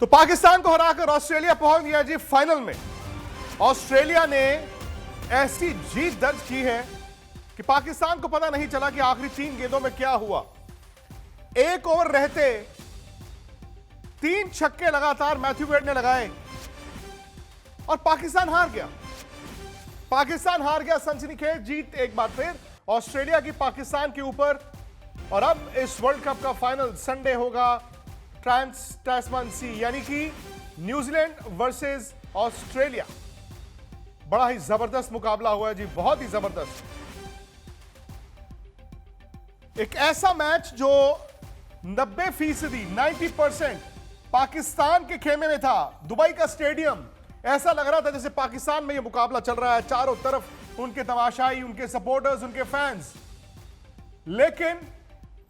तो पाकिस्तान को हराकर ऑस्ट्रेलिया पहुंच गया जी फाइनल में। ऑस्ट्रेलिया ने ऐसी जीत दर्ज की है कि पाकिस्तान को पता नहीं चला कि आखिरी 3 गेंदों में क्या हुआ। 1 ओवर रहते 3 छक्के लगातार मैथ्यू वेड ने लगाए और पाकिस्तान हार गया। पाकिस्तान हार गया। सनसनीखेज जीत एक बार फिर ऑस्ट्रेलिया की पाकिस्तान के ऊपर। और अब इस वर्ल्ड कप का फाइनल संडे होगा ट्रांस-टैस्मान सी, यानी कि न्यूजीलैंड वर्सेस ऑस्ट्रेलिया। बड़ा ही जबरदस्त मुकाबला हुआ है जी, बहुत ही जबरदस्त। एक ऐसा मैच जो 90% 90% पाकिस्तान के खेमे में था। दुबई का स्टेडियम ऐसा लग रहा था जैसे पाकिस्तान में यह मुकाबला चल रहा है। चारों तरफ उनके तमाशाई, उनके सपोर्टर्स, उनके फैंस। लेकिन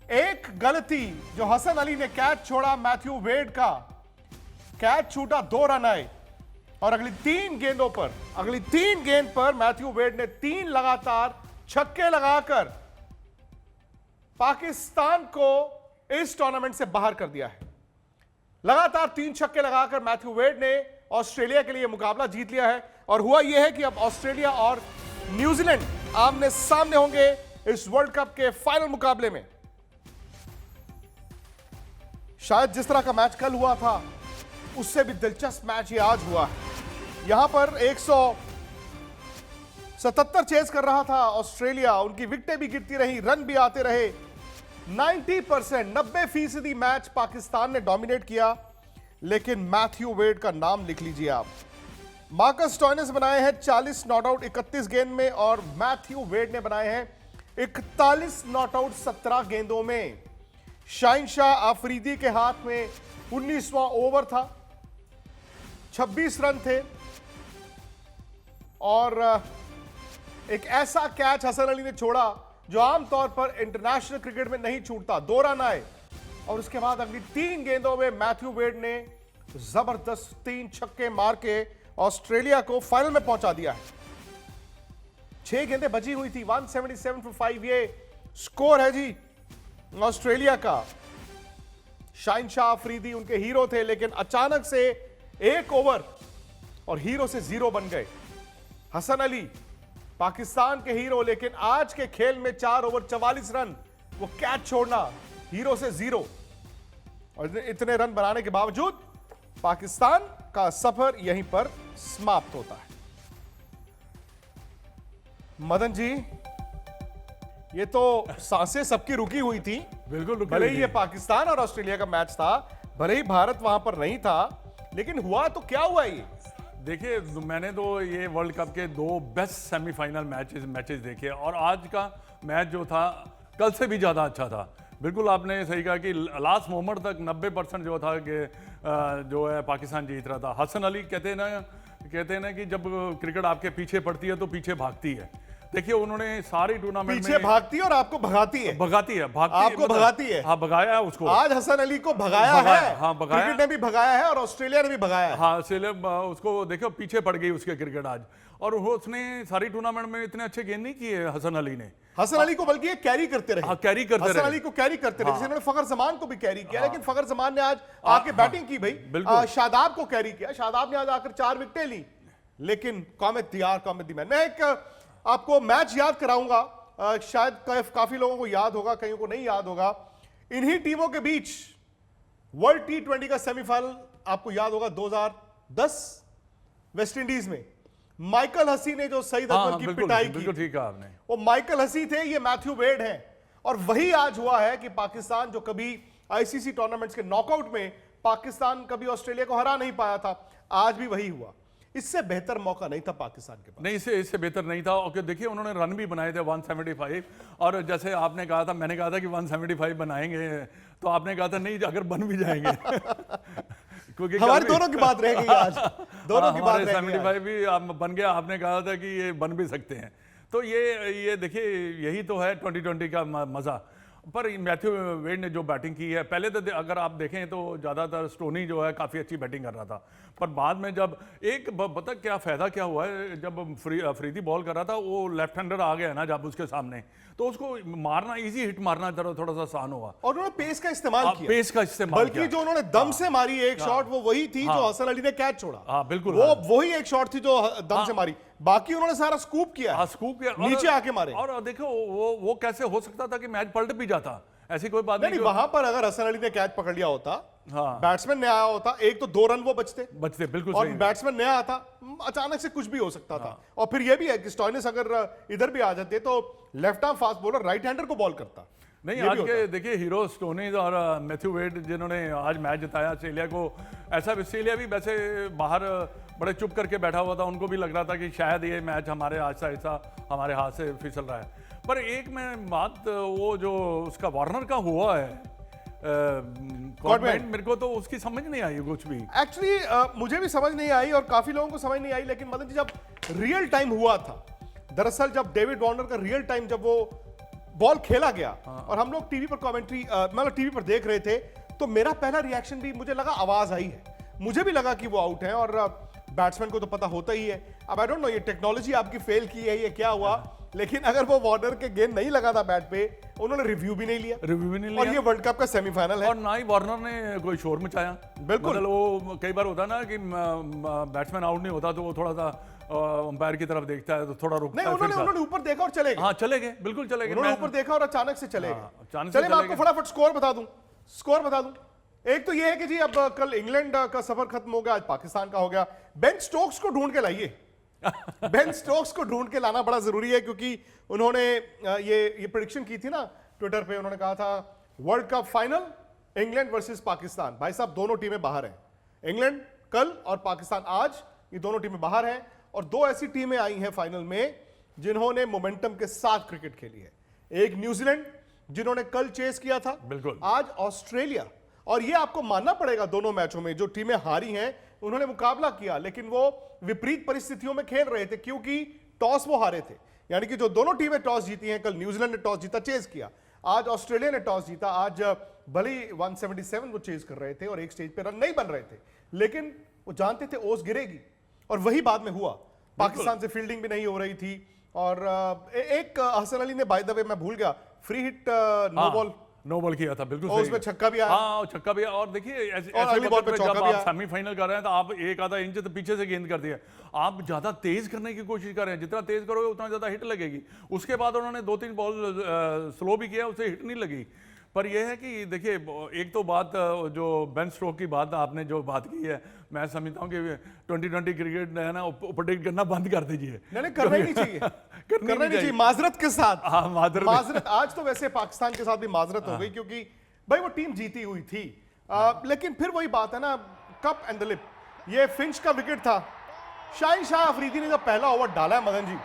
एक गलती जो हसन अली ने कैच छोड़ा, मैथ्यू वेड का कैच छूटा, 2 रन आए और अगली 3 गेंद पर मैथ्यू वेड ने 3 लगातार छक्के लगाकर पाकिस्तान को इस टूर्नामेंट से बाहर कर दिया है। लगातार 3 छक्के लगाकर मैथ्यू वेड ने ऑस्ट्रेलिया के लिए मुकाबला जीत लिया है। और हुआ यह है कि अब ऑस्ट्रेलिया और न्यूजीलैंड आमने सामने होंगे इस वर्ल्ड कप के फाइनल मुकाबले में। शायद जिस तरह का मैच कल हुआ था उससे भी दिलचस्प मैच ये आज हुआ है। यहां पर 177 चेज कर रहा था ऑस्ट्रेलिया, उनकी विकेटें भी गिरती रही, रन भी आते रहे। 90% मैच पाकिस्तान ने डोमिनेट किया। लेकिन मैथ्यू वेड का नाम लिख लीजिए आप। मार्कस स्टोइनिस बनाए हैं 40 नॉट आउट 31 गेंद में और मैथ्यू वेड ने बनाए हैं 41 नॉट आउट 17 गेंदों में। शाहिनशाह आफरीदी के हाथ में 19वां ओवर था, 26 रन थे और एक ऐसा कैच हसन अली ने छोड़ा जो आमतौर पर इंटरनेशनल क्रिकेट में नहीं छूटता। 2 रन आए और उसके बाद अगली 3 गेंदों में मैथ्यू वेड ने जबरदस्त 3 छक्के मार के ऑस्ट्रेलिया को फाइनल में पहुंचा दिया है। 6 गेंदें बची हुई थी, 177 for 5 ये स्कोर है जी ऑस्ट्रेलिया का। शाहिनशाह अफरीदी उनके हीरो थे, लेकिन अचानक से 1 ओवर और हीरो से 0 बन गए। हसन अली पाकिस्तान के हीरो, लेकिन आज के खेल में 4 ओवर 44 रन, वो कैच छोड़ना, हीरो से 0 और इतने रन बनाने के बावजूद पाकिस्तान का सफर यहीं पर समाप्त होता है। मदन जी, ये तो सांसें सबकी रुकी हुई थी। बिल्कुल भले ही ये पाकिस्तान और ऑस्ट्रेलिया का मैच था, भले ही भारत वहां पर नहीं था, लेकिन हुआ तो क्या हुआ ये? देखिए, मैंने तो ये वर्ल्ड कप के 2 बेस्ट सेमीफाइनल मैचेस देखे और आज का मैच जो था कल से भी ज़्यादा अच्छा था। बिल्कुल आपने सही कहा कि लास्ट मोमेंट तक 90% जो था कि जो है पाकिस्तान जीत रहा था। हसन अली कहते हैं ना कि जब क्रिकेट आपके पीछे पड़ती है तो पीछे भागती है। देखिए, उन्होंने सारी टूर्नामेंट पीछे भागती है और आपको भगाती है। आपको भगाती है। हाँ, भगाया है उसको। आज हसन अली को भगाया है। हाँ, भगाया। क्रिकेट ने भी भगाया है और ऑस्ट्रेलिया ने भी भगाया है। हाँ, ऑस्ट्रेलिया उसको देखो पीछे पड़ गई उसके क्रिकेट आज। और उसने सारी टूर्नामेंट में इतने अच्छे गेंद नहीं किए हसन अली ने। हसन अली को बल्कि कैरी करते रहे। हाँ, कैरी करते रहे। हसन अली को कैरी करते रहे। जिन्होंने फखर जमान को भी कैरी किया, लेकिन फखर जमान ने आज आके बैटिंग की भाई। शादाब को कैरी किया, शादाब ने आज आकर 4 विकेटें ली। लेकिन कॉमेट दियार, कॉमेट दी मैं एक आपको मैच याद कराऊंगा। शायद काफी लोगों को याद होगा, कईयों को नहीं याद होगा। इन्हीं टीमों के बीच वर्ल्ड T20 का सेमीफाइनल आपको याद होगा 2010 वेस्ट इंडीज में। माइकल हसी ने जो सईद अकबर की पिटाई की, बिल्कुल ठीक कहा आपने। वो माइकल हसी थे, ये मैथ्यू वेड हैं। और वही आज हुआ है कि पाकिस्तान जो कभी आईसीसी टूर्नामेंट्स के नॉकआउट में पाकिस्तान कभी ऑस्ट्रेलिया को हरा नहीं पाया था, आज भी वही हुआ। इससे बेहतर मौका नहीं था पाकिस्तान के पास। नहीं, इससे बेहतर नहीं था। और देखिए, उन्होंने रन भी बनाए थे 175 और जैसे आपने कहा था, मैंने कहा था कि 175 बनाएंगे, तो आपने कहा था नहीं, अगर बन भी जाएंगे क्योंकि हमारी दोनों की बात रह गई आज। दोनों की बात रह गई। 75 भी बन गया। आपने कहा था कि ये बन भी सकते हैं। तो ये देखिए, यही तो है 2020 का मजा। पर मैथ्यू वेड ने जो बैटिंग की है, पहले तो अगर आप देखें तो ज़्यादातर स्टोनी जो है काफ़ी अच्छी बैटिंग कर रहा था, पर बाद में जब पता क्या फ़ायदा क्या हुआ है, जब अफरीदी बॉल कर रहा था, वो लेफ्ट हैंडर आ गया ना जब उसके सामने, तो उसको मारना, इजी हिट मारना थोड़ा सा आसान हुआ और उन्होंने पेस का इस्तेमाल किया, पेस का इस्तेमाल बल्कि जो उन्होंने दम से मारी एक शॉट, वो वही थी जो हसन अली ने कैच छोड़ा। हाँ बिल्कुल, वो वही एक शॉट थी जो दम से मारी, बाकी उन्होंने सारा स्कूप किया, स्कूप किया, नीचे आके मारे। और देखो वो कैसे हो सकता था कि मैच पलट भी जाता, ऐसी कोई बात नहीं, वहां पर अगर हसन अली ने कैच पकड़ लिया होता, बैट्समैन ने आया होता, एक तो 2 रन वो बचते बिल्कुल, और बैट्समैन नया आता, अचानक से कुछ भी हो सकता था। और फिर ये भी है कि स्टोइनिस अगर इधर भी आ जाते तो left arm fast bowler right hander को बॉल करता। नहीं, आज के देखिए हीरो स्टोनिस और मैथ्यू वेड जिन्होंने आज मैच जिताया ऑस्ट्रेलिया को, ऐसा ऑस्ट्रेलिया भी वैसे बाहर बड़े चुप करके बैठा हुआ था, उनको भी लग रहा था कि शायद ये मैच हमारे आहिस्ता आहिस्ता हमारे हाथ से फिसल रहा है। पर एक में बात, वो जो उसका वार्नर का हुआ है कॉर्डमैन, मेरे को तो उसकी समझ नहीं आई कुछ भी। एक्चुअली मुझे भी समझ नहीं आई और काफी लोगों को समझ नहीं आई, लेकिन मदन जी जब रियल टाइम हुआ था, दरअसल जब डेविड वार्नर का रियल टाइम जब वो बॉल खेला गया और हम लोग टीवी पर कमेंट्री मतलब टीवी पर देख रहे थे, तो मेरा पहला रिएक्शन भी, मुझे लगा आवाज आई है, मुझे भी लगा कि वो आउट है, और बैट्समैन को तो पता होता ही है। अब आई डोंट नो ये टेक्नोलॉजी आपकी फेल की है, ये क्या हुआ, लेकिन अगर वो वार्नर के गेंद नहीं लगा था बैट पे, उन्होंने रिव्यू भी नहीं लिया, और ये वर्ल्ड कप का सेमीफाइनल है, और ना ही वार्नर ने कोई शोर मचाया। बिल्कुल, मतलब वो कई बार होता ना कि बैट्समैन आउट नहीं होता तो वो थोड़ा सा अंपायर की तरफ देखता है, तो थोड़ा रुकता है। उन्होंने ऊपर देखा और चले गए। हाँ चले गए, बिल्कुल चले गए, उन्होंने ऊपर देखा और अचानक से चले गए। चलिए मैं आपको फटाफट स्कोर बता दूं। एक तो ये है कि जी अब कल इंग्लैंड का सफर खत्म हो गया, आज पाकिस्तान का हो गया। बेन स्टोक्स को ढूंढ के लाइए बेन स्टोक्स को ढूंढ के लाना बड़ा जरूरी है, क्योंकि उन्होंने ये प्रेडिक्शन की थी ना ट्विटर पे, उन्होंने कहा था world cup final England versus Pakistan. भाई साहब दोनों टीमें बाहर हैं, इंग्लैंड कल और पाकिस्तान आज, ये दोनों टीमें बाहर हैं, और 2 ऐसी टीमें आई हैं फाइनल में जिन्होंने मोमेंटम के साथ क्रिकेट खेली है। एक न्यूजीलैंड जिन्होंने कल चेस किया था, बिल्कुल, आज ऑस्ट्रेलिया, और ये आपको मानना पड़ेगा दोनों मैचों में जो टीमें हारी हैं उन्होंने मुकाबला किया, लेकिन वो विपरीत परिस्थितियों में खेल रहे थे, क्योंकि टॉस वो हारे थे। यानी कि जो दोनों टीमें टॉस जीती हैं, कल न्यूजीलैंड ने टॉस जीता, चेस किया, आज ऑस्ट्रेलिया ने टॉस जीता। आज भले 177 वो चेस कर रहे थे और एक स्टेज पे रन नहीं बन रहे थे, लेकिन वो जानते थे ओस गिरेगी, और वही बाद में हुआ। पाकिस्तान से फील्डिंग भी नहीं हो रही थी, और एक हसन अली ने, बाय द वे मैं भूल गया, फ्री हिट नो बॉल किया था, बिल्कुल सही, उसमें छक्का भी आया। हाँ छक्का भी आया, और देखिए अगली बॉल पे जब आप सेमीफाइनल कर रहे हैं तो आप 1 आधा इंच तो पीछे से गेंद कर दिया, आप ज्यादा तेज करने की कोशिश कर रहे हैं, जितना तेज करोगे उतना ज्यादा हिट लगेगी। उसके बाद उन्होंने 2-3 बॉल स्लो भी किया, उससे हिट नहीं लगी। पर यह है कि देखिए, एक तो बात जो बेन स्टोक्स की बात आपने जो बात की है, मैं समझता हूँ कि 2020 क्रिकेट है ना, प्रोटेक्ट करना बंद कर दीजिए। नहीं, करना ही नहीं चाहिए, करना नहीं चाहिए, माजरत के साथ। हाँ, माजरत आज तो वैसे पाकिस्तान के साथ भी माजरत हो गई, क्योंकि भाई वो टीम जीती हुई थी, लेकिन फिर वही बात है ना, कप एंड द लिप। ये फिंच का विकेट था, शाहिन शाह अफरीदी ने जब पहला ओवर डाला है मदन जी,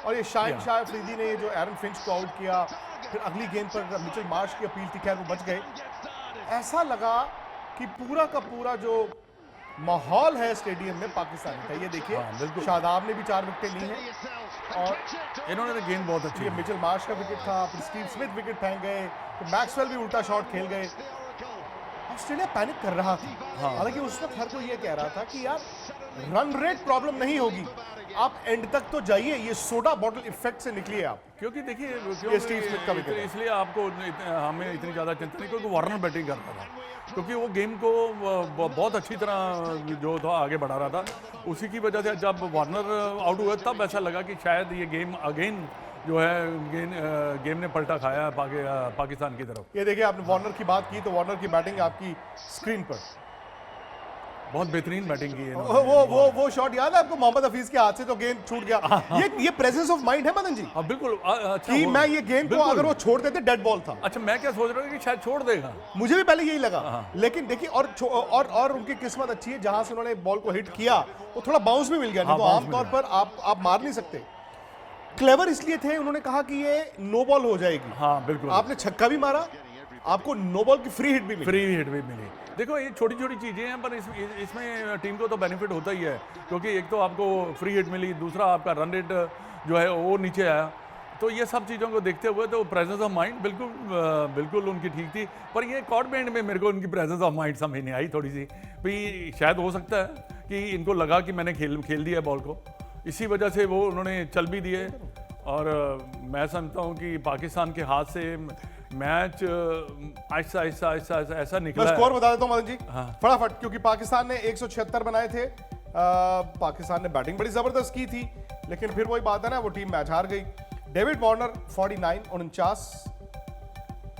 और ये शाहिन शाह अफरीदी ने जो एरन फिंच को आउट किया, फिर अगली गेंद पर मिचेल मार्श की अपील थी, खैर वो बच गए। ऐसा लगा कि पूरा का पूरा जो माहौल है स्टेडियम में पाकिस्तान का, ये देखिए शादाब ने भी 4 विकेटें ली हैं, और इन्होंने गेंद बहुत अच्छी, मिचेल मार्श का विकेट था, फिर स्टीव स्मिथ विकेट फेंक गए, तो मैक्सवेल भी उल्टा शॉट खेल गए। ऑस्ट्रेलिया पैनिक कर रहा था, हालांकि उस वक्त हर कोई ये कह रहा था कि यार रन रेट प्रॉब्लम नहीं होगी, आप एंड तक तो जाइए, ये सोडा बॉटल इफेक्ट से निकलिए आप। क्योंकि देखिए इसलिए आपको हमें इतनी ज्यादा चिंता नहीं, क्योंकि वार्नर बैटिंग कर रहा था, क्योंकि वो गेम को बहुत अच्छी तरह जो था आगे बढ़ा रहा था। उसी की वजह से जब वार्नर आउट हुआ तब ऐसा लगा कि शायद ये गेम अगेन जो है गेम ने पलटा खाया पाकिस्तान की तरफ। ये देखिए, आपने वार्नर की बात की तो वार्नर की बैटिंग आपकी स्क्रीन पर बहुत बेहतरीन बैटिंग की है। वो शॉट याद है आपको, मोहम्मद हफीज के हाथ से तो गेंद छूट गया। ये प्रेजेंस ऑफ माइंड है मदन जी। बिल्कुल, अच्छा, कि मैं ये गेंद को अगर वो छोड़ देते डेड बॉल था। अच्छा, मैं क्या सोच रहा हूँ कि शायद छोड़ देगा, मुझे भी पहले यही लगा, लेकिन देखिए और उनकी किस्मत अच्छी है, जहां से उन्होंने बॉल को हिट किया वो थोड़ा बाउंस भी मिल गया, नहीं तो आमतौर पर आप मार नहीं सकते। क्लेवर इसलिए थे, उन्होंने कहा कि ये नो बॉल हो जाएगी। हाँ बिल्कुल, आपने छक्का भी मारा, आपको नो बॉल की फ्री हिट भी मिली। देखो ये छोटी छोटी चीजें हैं, पर इसमें टीम को तो बेनिफिट होता ही है, क्योंकि एक तो आपको फ्री हिट मिली, दूसरा आपका रन रेट जो है वो नीचे आया, तो ये सब चीज़ों को देखते हुए तो प्रेजेंस ऑफ माइंड बिल्कुल उनकी ठीक थी। पर ये कॉर्ट में एंड में मेरे को उनकी प्रेजेंस ऑफ माइंड समझ नहीं आई थोड़ी सी। भाई शायद हो सकता है कि इनको लगा कि मैंने खेल दिया बॉल को, इसी वजह से वो उन्होंने चल भी दिए। और मैं समझता हूँ कि पाकिस्तान के हाथ से मैच आहिस्ता आहिस्ता आहिस्ता आहिस्ता ऐसा मैं निकला है। स्कोर बता देता हूं मदन जी हाँ। फटाफट, क्योंकि पाकिस्तान ने 176 बनाए थे। पाकिस्तान ने बैटिंग बड़ी जबरदस्त की थी, लेकिन फिर वही बात है ना, वो टीम मैच हार गई। डेविड वार्नर 49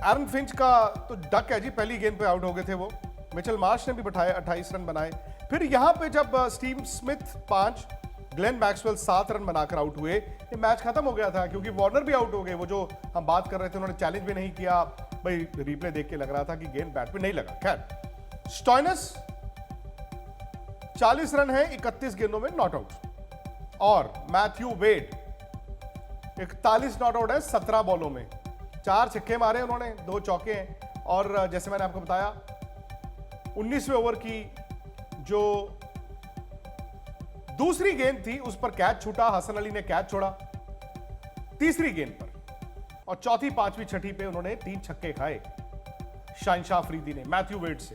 एरन फिंच का तो डक है जी, पहली गेंद पे आउट हो गए थे वो। मिचेल मार्श ने भी बैठाए 28 रन बनाए। फिर यहां पे जब Steve Smith 5, Glenn Maxwell 7 run बनाकर आउट हुए, ये मैच खत्म हो गया था, क्योंकि वार्नर भी आउट हो गए। वो जो हम बात कर रहे थे, उन्होंने चैलेंज भी नहीं किया। भाई रिप्ले देख के लग रहा था कि गेंद बैट पे नहीं लगा। खैर, स्टॉइनस 40 रन है 31 गेंदों में नॉट आउट, और मैथ्यू वेड 41 नॉट आउट है 17 बॉलों में। 4 छक्के मारे उन्होंने, 2 चौके हैं। और जैसे मैंने आपको बताया, 19वें ओवर की जो दूसरी गेंद थी उस पर कैच छूटा, हसन अली ने कैच छोड़ा तीसरी गेंद पर, और चौथी, पांचवी, छठी पे उन्होंने 3 छक्के खाए शाहिनशाह अफरीदी ने मैथ्यू वेड से।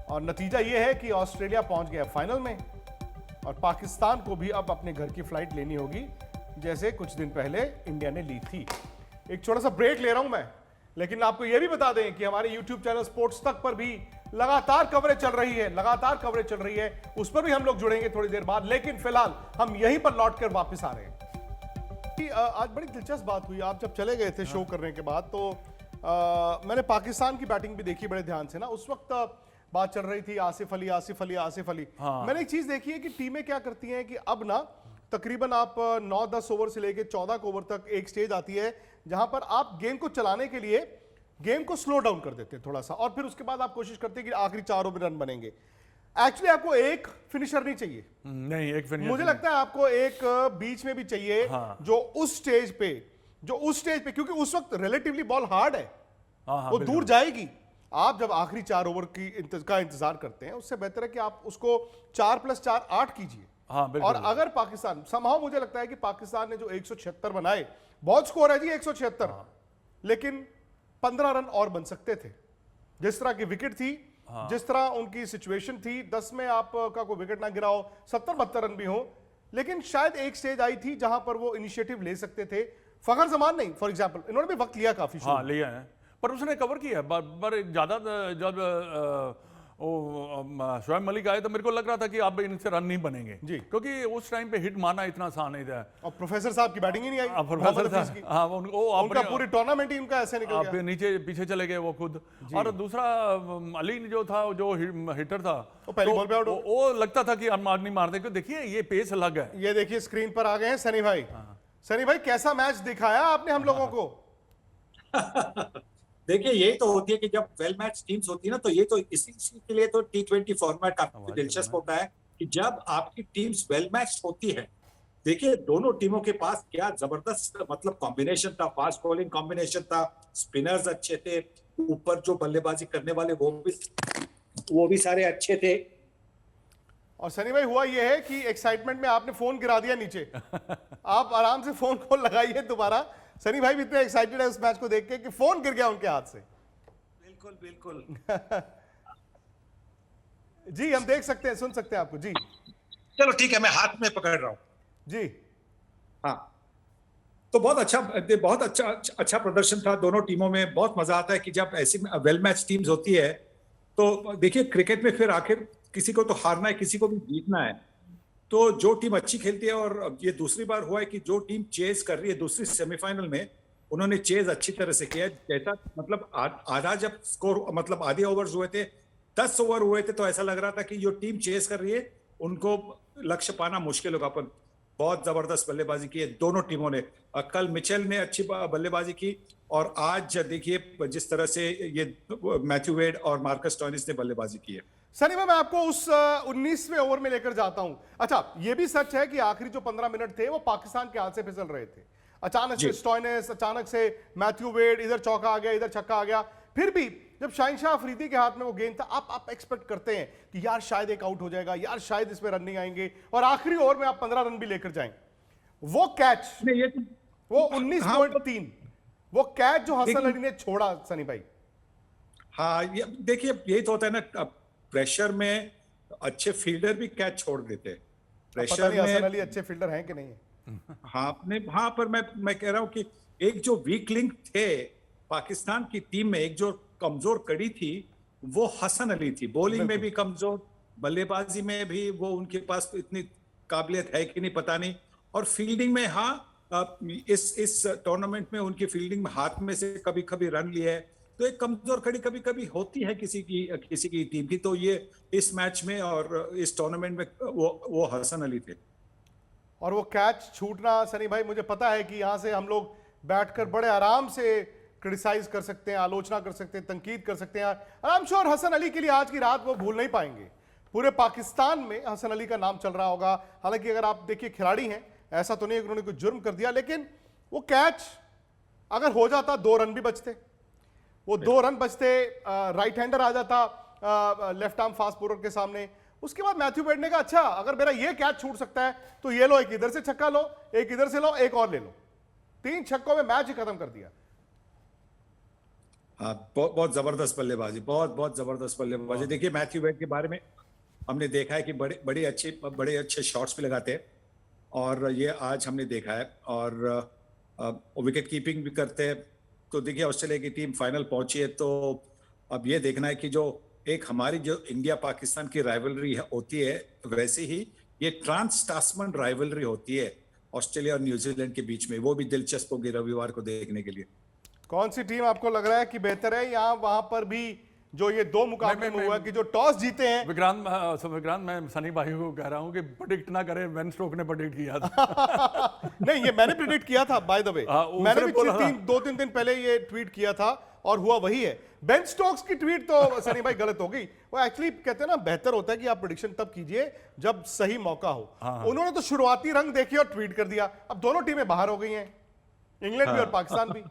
और नतीजा यह है कि ऑस्ट्रेलिया पहुंच गया फाइनल में, और पाकिस्तान को भी अब अपने घर की फ्लाइट लेनी होगी, जैसे कुछ दिन पहले इंडिया ने ली थी। एक छोटा सा ब्रेक ले रहा हूं मैं, लेकिन आपको यह भी बता दें कि हमारे YouTube चैनल स्पोर्ट्स तक पर भी लगातार कवरेज चल रही है, उस पर भी हम लोग जुड़ेंगे थोड़ी देर बाद। लेकिन फिलहाल हम यहीं पर लौट कर वापस आ रहे हैं। आज बड़ी दिलचस्प बात हुई, आप जब चले गए थे शो करने के बाद, तो मैंने पाकिस्तान की बैटिंग भी देखी बड़े ध्यान से ना। उस वक्त बात चल रही थी आसिफ अली। मैंने एक चीज देखी है कि टीमें क्या करती हैं कि अब ना तकरीबन आप 9-10 ओवर से लेकर 14 ओवर तक एक स्टेज आती है जहां पर आप गेम को चलाने के लिए गेम को स्लो डाउन कर देते हैं थोड़ा सा, और फिर उसके बाद आप कोशिश करते हैं कि आखिरी 4 ओवर में रन बनेंगे। एक्चुअली आपको एक फिनिशर नहीं चाहिए, नहीं एक फिनिशर, मुझे लगता है आपको एक बीच में भी चाहिए। हाँ। जो उस स्टेज पे क्योंकि उस वक्त रिलेटिवली बॉल हार्ड है, वो दूर जाएगी। आप जब आखिरी 4 ओवर का इंतजार करते हैं, उससे बेहतर है कि आप उसको 4+4 8 कीजिए। और अगर पाकिस्तान समहाउ, मुझे लगता है कि पाकिस्तान ने जो 176 बनाए, बहुत स्कोर है जी 176, लेकिन 15 रन और बन सकते थे। जिस तरह की विकेट थी, जिस तरह उनकी सिचुएशन थी, 10 में आपका कोई विकेट ना गिरा हो, 70-72 रन भी हो, लेकिन शायद एक स्टेज आई थी जहां पर वो इनिशिएटिव ले सकते थे। फखर जमान नहीं, फॉर एग्जांपल, इन्होंने भी वक्त लिया काफी। हाँ लिया है, पर उसने कवर किया। पर ज्यादा जब शोएब मलिक आए तो मेरे को लग रहा था कि अब इनसे रन नहीं बनेंगे जी, क्योंकि उस टाइम पे हिट मारना इतना आसान नहीं था। और प्रोफेसर साहब की बैटिंग ही नहीं आई। प्रोफेसर साहब, हाँ, उनका पूरी टूर्नामेंट ही उनका ऐसे निकल गया, नीचे पीछे चले गए वो खुद। और दूसरा अली जो था, जो हिटर था, वो पहली बॉल पे आउट, वो लगता था कि हम नहीं मारते, क्योंकि देखिए ये पेस अलग है। ये देखिए स्क्रीन पर आ गए हैं सनी भाई। सनी भाई, कैसा मैच दिखाया आपने हम लोगों को। देखिए, यही तो होती है कि जब वेल मैच टीम्स होती है ना, तो ये तो इसी के लिए तो T20 फॉर्मेट काफी दिलचस्प होता है कि जब आपकी टीम्स वेल मैच होती है। देखिए, दोनों टीमों के पास क्या जबरदस्त मतलब कॉम्बिनेशन था, फास्ट बॉलिंग कॉम्बिनेशन था, स्पिनर्स अच्छे थे, ऊपर जो बल्लेबाजी करने वाले वो भी सारे अच्छे थे। और सनी भाई, हुआ ये है कि एक्साइटमेंट में आपने फोन गिरा दिया नीचे। आप आराम से फोन कॉल लगाइए दोबारा। सनी भाई भी इतने एक्साइटेड है उस मैच को देख के कि फोन गिर गया उनके हाथ से। बिल्कुल जी, हम देख सकते हैं, सुन सकते हैं आपको जी। चलो ठीक है, मैं हाथ में पकड़ रहा हूं जी। हाँ, तो बहुत अच्छा प्रदर्शन था दोनों टीमों में। बहुत मजा आता है कि जब ऐसी वेल मैच टीम्स होती है। तो देखिए, क्रिकेट में फिर आखिर किसी को तो हारना है, किसी को भी जीतना है। तो जो टीम अच्छी खेलती है, और ये दूसरी बार हुआ है कि जो टीम चेज कर रही है, दूसरी सेमीफाइनल में उन्होंने चेज अच्छी तरह से किया। जैसा मतलब आधा जब स्कोर मतलब आधे ओवर्स हुए थे, 10 ओवर हुए थे, तो ऐसा लग रहा था कि जो टीम चेज कर रही है उनको लक्ष्य पाना मुश्किल होगा। पर बहुत जबरदस्त बल्लेबाजी की है दोनों टीमों ने। कल मिचेल ने अच्छी बल्लेबाजी की, और आज देखिए जिस तरह से ये मैथ्यू वेड और मार्कस स्टॉइनिस ने बल्लेबाजी की है। सनी भाई, मैं आपको उस 19वें ओवर में लेकर जाता हूं। अच्छा, यह भी सच है कि आखिरी जो 15 मिनट थे वो पाकिस्तान के हाथ से फिसल रहे थे। अचानक से स्टॉइनिस, अचानक से मैथ्यू वेड, इधर चौका आ गया, इधर छक्का आ गया। फिर भी जब शाहिनशाह अफरीदी के हाथ में वो गेंद था, आप एक्सपेक्ट करते हैं कि यार शायद एक आउट हो जाएगा, यार शायद इसमें रन नहीं आएंगे, और आखिरी ओवर में आप 15 रन भी लेकर जाएं। वो कैच, नहीं ये वो 19.3, वो कैच जो हसन अली ने छोड़ा सनी भाई। हाँ, ये देखिए यही तो होता है ना, प्रेशर में अच्छे फील्डर भी कैच छोड़ देते हैं। पता प्रेशर नहीं हसन में अली अच्छे फील्डर हैं कि नहीं है। हाँ, पर मैं कह रहा हूँ कि एक जो वीक लिंक थे पाकिस्तान की टीम में, एक जो कमजोर कड़ी थी, वो हसन अली थी। बॉलिंग में भी कमजोर, बल्लेबाजी में भी वो उनके पास इतनी काबिलियत है कि नहीं पता नहीं, और फील्डिंग में हाँ, इस टूर्नामेंट में उनकी फील्डिंग में हाथ में से कभी कभी रन लिए है, तो एक कमजोर कड़ी कभी कभी होती है किसी की टीम की। तो ये इस मैच में और इस टूर्नामेंट में वो हसन अली थे। और वो कैच छूटना सनी भाई, मुझे पता है कि यहां से हम लोग बैठकर बड़े आराम से क्रिटिसाइज कर सकते हैं, आलोचना कर सकते हैं, तनकीद कर सकते हैं। I am sure Hasan Ali के लिए आज की रात वो भूल नहीं पाएंगे। पूरे पाकिस्तान में हसन अली का नाम चल रहा होगा। हालांकि अगर आप देखिए खिलाड़ी हैं, ऐसा तो नहीं उन्होंने कोई जुर्म कर दिया, लेकिन वो कैच अगर हो जाता 2 रन भी बचते, वो 2 रन बचते, राइट हैंडर आ जाता लेफ्ट आर्म फास्ट बॉलर के सामने। उसके बाद मैथ्यू वेड ने कहा अच्छा अगर मेरा ये कैच छूट सकता है तो ये लो, एक इधर से छक्का लो, एक इधर से लो, एक और ले लो। 3 छक्कों में मैच ही खत्म कर दिया। हाँ, बहुत जबरदस्त बल्लेबाजी, बहुत जबरदस्त बल्लेबाजी। देखिए मैथ्यू वेड के बारे में हमने देखा है कि बड़े अच्छे शॉट्स भी लगाते हैं, और ये आज हमने देखा है, और विकेट कीपिंग भी करते हैं। तो देखिए ऑस्ट्रेलिया की टीम फाइनल पहुंची है, तो अब ये देखना है कि जो एक हमारी जो इंडिया पाकिस्तान की राइवलरी होती है, वैसे ही ये ट्रांस टास्मन राइवलरी होती है ऑस्ट्रेलिया और न्यूजीलैंड के बीच में। वो भी दिलचस्प होगी रविवार को देखने के लिए। कौन सी टीम आपको लग रहा है कि बेहतर है, यहाँ वहां पर भी जो ये 2 मुकाबले में हुआ कि जो टॉस जीते हैं? विक्रांत, मैं सनी भाई को कह रहा हूं कि प्रेडिक्ट ना करें, बेन स्टोक ने प्रेडिक्ट किया था। नहीं, ये मैंने प्रेडिक्ट किया था बाय द वे। मैंने भी 2-3 दिन पहले ये ट्वीट किया था और हुआ वही है। बेन स्टोक्स की ट्वीट तो सनी भाई गलत हो गई। वो एक्चुअली कहते हैं ना, बेहतर होता है कि आप प्रेडिक्शन तब कीजिए जब सही मौका हो। उन्होंने तो शुरुआती रंग देखे और ट्वीट कर दिया। अब दोनों टीमें बाहर हो गई हैं, इंग्लैंड भी और पाकिस्तान भी।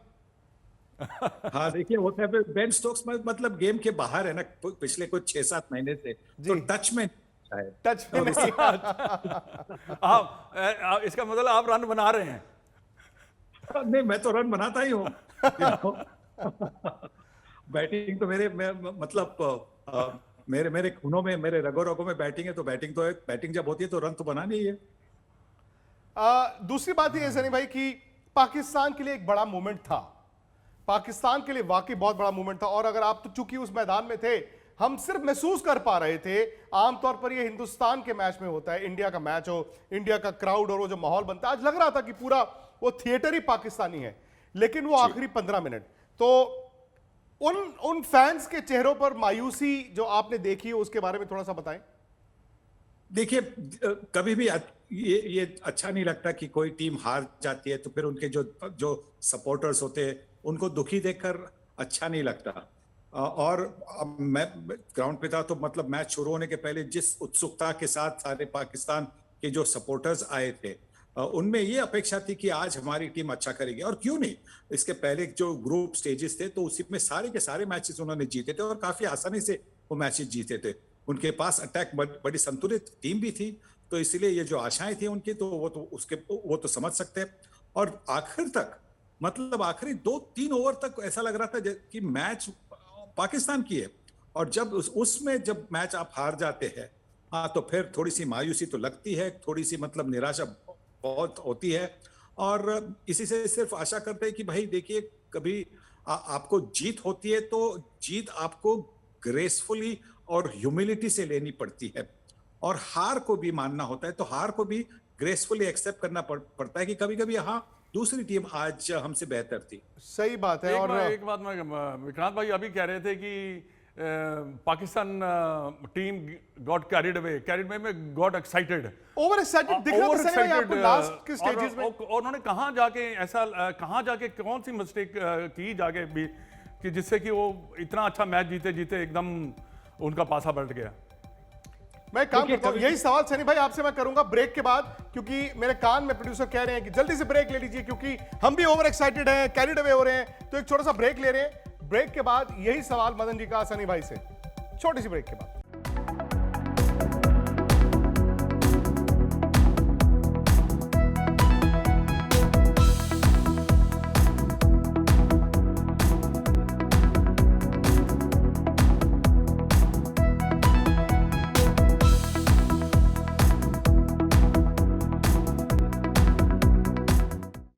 हाँ देखिए, होता है बेन स्टोक्स मतलब गेम के बाहर है ना पिछले कुछ 6-7 महीने से, तो टच में नहीं। आप इसका मतलब आप रन बना रहे हैं? नहीं, मैं तो रन बनाता ही हूँ। बैटिंग तो मेरे खूनों में, मेरे रगों रगों में बैटिंग है, तो बैटिंग जब होती है तो रन तो बनाना ही है। दूसरी बात यह है सनी भाई कि पाकिस्तान के लिए एक बड़ा मूवमेंट था, पाकिस्तान के लिए वाकई बहुत बड़ा मूवमेंट था। और अगर आप तो चूंकि उस मैदान में थे, हम सिर्फ महसूस कर पा रहे थे। आमतौर पर ये हिंदुस्तान के मैच में होता है, इंडिया का मैच हो, इंडिया का क्राउड और वो जो माहौल बनता है, आज लग रहा था कि पूरा वो थिएटर ही पाकिस्तानी है। लेकिन वो आखिरी 15 मिनट तो उन फैंस के चेहरों पर मायूसी जो आपने देखी है, उसके बारे में थोड़ा सा बताएं। देखिए, कभी भी ये अच्छा नहीं लगता कि कोई टीम हार जाती है तो फिर उनके जो सपोर्टर्स होते हैं उनको दुखी देखकर अच्छा नहीं लगता। और मैं ग्राउंड पे था, तो मतलब मैच शुरू होने के पहले जिस उत्सुकता के साथ सारे पाकिस्तान के जो सपोर्टर्स आए थे, उनमें ये अपेक्षा थी कि आज हमारी टीम अच्छा करेगी। और क्यों नहीं, इसके पहले जो ग्रुप स्टेजेस थे तो उसी में सारे के सारे मैचेस उन्होंने जीते थे और काफी आसानी से वो मैचेस जीते थे। उनके पास अटैक बड़ी संतुलित टीम भी थी, तो इसलिए ये जो आशाएं थी उनकी, तो वो तो समझ सकते हैं। और आखिर तक, मतलब आखिरी 2-3 ओवर तक ऐसा लग रहा था कि मैच पाकिस्तान की है। और जब उसमें जब मैच आप हार जाते हैं, हाँ, तो फिर थोड़ी सी मायूसी तो लगती है, थोड़ी सी मतलब निराशा बहुत होती है। और इसी से सिर्फ आशा करते हैं कि भाई देखिए, कभी आपको जीत होती है तो जीत आपको ग्रेसफुली और ह्यूमिलिटी से लेनी पड़ती है, और हार को भी मानना होता है, तो हार को भी ग्रेसफुली एक्सेप्ट करना पड़ता है कि कभी कभी हाँ, दूसरी टीम आज हमसे बेहतर थी। सही बात है। एक बात मैं, विक्रांत भाई अभी कह रहे थे कि Pakistan team got carried away में गॉट एक्साइटेड, ओवर एक्साइटेड दिख रहा था सही आपको लास्ट के स्टेजेस में। और उन्होंने कहां जाके कौन सी मिस्टेक की जाके भी कि जिससे कि वो इतना अच्छा मैच जीते एकदम उनका पासा पलट गया। मैं काम करता हूं, यही सवाल सनी भाई आपसे मैं करूंगा ब्रेक के बाद, क्योंकि मेरे कान में प्रोड्यूसर कह रहे हैं कि जल्दी से ब्रेक ले लीजिए, क्योंकि हम भी ओवर एक्साइटेड हैं, कैरिड अवे हो रहे हैं। तो एक छोटा सा ब्रेक ले रहे हैं। ब्रेक के बाद यही सवाल मदन जी का सनी भाई से, छोटी सी ब्रेक के बाद।